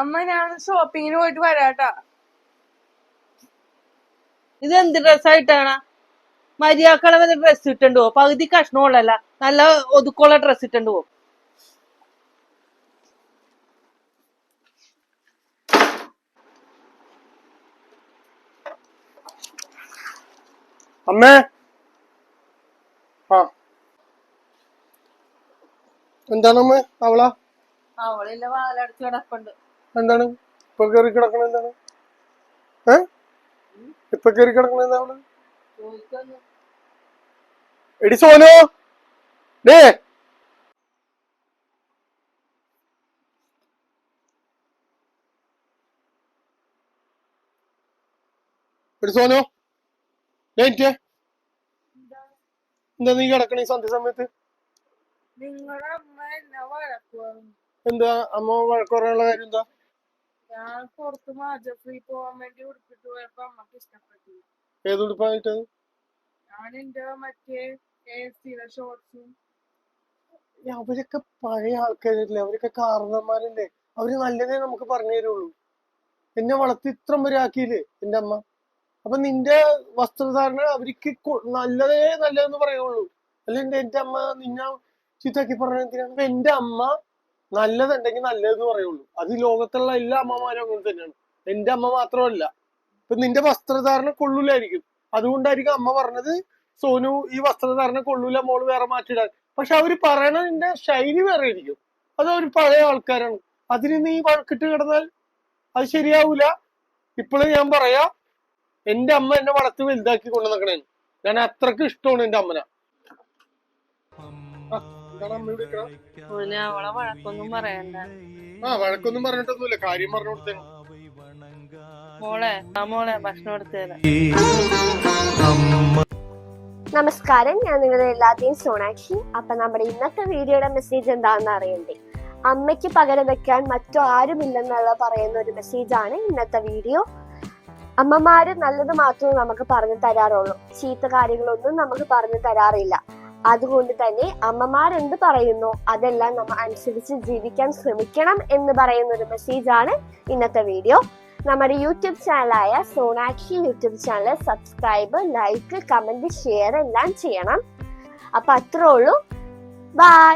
അമ്മ ഞാൻ ഷോപ്പിങ്ങിന് പോയിട്ട് വരാട്ടാ. ഇത് എന്ത് ഡ്രസ്സായിട്ടാണ്? മര്യാദക്കുള്ള ഡ്രസ് ഇട്ടുണ്ട് പോ. പകുതി കഷ്ണമുള്ളല്ല, നല്ല ഒതുക്കുള്ള ഡ്രസ് ഇട്ടുണ്ട് പോ. അമ്മേ, എന്താണ് അമ്മ? അവളില്ല, വാലടച്ച് കിടപ്പുണ്ട്. എന്താണ് ഇപ്പൊ കയറി കിടക്കണ? എന്താണ് ഇപ്പൊ കയറി കിടക്കണ? എന്താ അവള്? എടി സോനു, ഡേ എടി സോനു, എന്താ നീ കിടക്കണ ഈ സന്ധ്യ സമയത്ത്? നിങ്ങളുടെ അമ്മ എന്നെ വഴക്കുക. എന്താ അമ്മ വഴക്ക് പറയാനുള്ള കാര്യം എന്താ? ഞാൻ പുറത്ത് മാജഫ്രി പോവാൻ വേണ്ടി ഉടുപ്പിട്ട് പോയപ്പോ അമ്മക്ക് ഇഷ്ടപ്പെട്ടു. ഏത് ഉടുപ്പായിട്ട്? ഞാൻ എന്റെ മറ്റേ ഷോർട്സും. അവരൊക്കെ പഴയ ആൾക്കാരല്ലേ, അവരൊക്കെ കാരണന്മാരല്ലേ, അവര് നല്ലതേ നമുക്ക് പറഞ്ഞു തരുള്ളൂ. എന്നെ വളർത്തി ഇത്ര വരെ ആക്കിയില്ലേ എന്റെ അമ്മ. അപ്പൊ നിന്റെ വസ്ത്രധാരണ അവർക്ക് നല്ലതെന്ന് പറയുള്ളൂ. അല്ല എന്റെ അമ്മ നിന്നെ ചീത്താക്കി പറഞ്ഞ എന്തിനാണ്? അപ്പൊ എന്റെ അമ്മ നല്ലതുണ്ടെങ്കിൽ നല്ലതെന്ന് പറയുള്ളൂ. അത് ലോകത്തുള്ള എല്ലാ അമ്മമാരും അങ്ങനെ തന്നെയാണ്. എന്റെ അമ്മ മാത്രമല്ല. ഇപ്പൊ നിന്റെ വസ്ത്രധാരണ കൊള്ളൂലായിരിക്കും, അതുകൊണ്ടായിരിക്കും അമ്മ പറഞ്ഞത് സോനു ഈ വസ്ത്രധാരണ കൊള്ളൂല, മോള് വേറെ മാറ്റിയിടാൻ. പക്ഷെ അവര് പറയണതിന്റെ ശൈലി വേറെ ആയിരിക്കും. അത് അവർ പഴയ ആൾക്കാരാണ്. അതിന് നീ വഴക്കിട്ട് കിടന്നാൽ അത് ശരിയാവൂല. ഇപ്പോഴും ഞാൻ പറയാ, എന്റെ അമ്മ എന്നെ വളർത്തി വലുതാക്കി കൊണ്ടുവന്നേക്കണേന്ന്. ഞാൻ അത്രക്ക് ഇഷ്ടമാണ് എന്റെ അമ്മനെ. അവളെ വഴക്കൊന്നും പറയണ്ട. വഴക്കൊന്നും പറഞ്ഞിട്ടൊന്നുമില്ല, കാര്യം പറഞ്ഞു കൊടുത്തേ. മോളെ ഭക്ഷണം എടുത്തേരാ. നമസ്കാരം, ഞാൻ നിങ്ങളുടെ എല്ലാത്തെയും സോണാക്ഷി. അപ്പൊ നമ്മുടെ ഇന്നത്തെ വീഡിയോയുടെ മെസ്സേജ് എന്താണെന്ന് അറിയണ്ടേ? അമ്മയ്ക്ക് പകരം വെക്കാൻ മറ്റു ആരുമില്ലെന്നുള്ള പറയുന്ന ഒരു മെസ്സേജാണ് ഇന്നത്തെ വീഡിയോ. അമ്മമാര് നല്ലത് മാത്രമേ നമുക്ക് പറഞ്ഞു തരാറുള്ളൂ, ചീത്ത കാര്യങ്ങളൊന്നും നമുക്ക് പറഞ്ഞു തരാറില്ല. അതുകൊണ്ട് തന്നെ അമ്മമാരെന്ത് പറയുന്നു അതെല്ലാം നമ്മൾ അനുസരിച്ച് ജീവിക്കാൻ ശ്രമിക്കണം എന്ന് പറയുന്ന ഒരു മെസ്സേജാണ് ഇന്നത്തെ വീഡിയോ. നമ്മുടെ യൂട്യൂബ് ചാനലായ Sonakshi YouTube channel subscribe, like, comment, share എല്ലാം ചെയ്യണം. അപ്പൊ അത്രേ ഉള്ളൂ. ബൈ.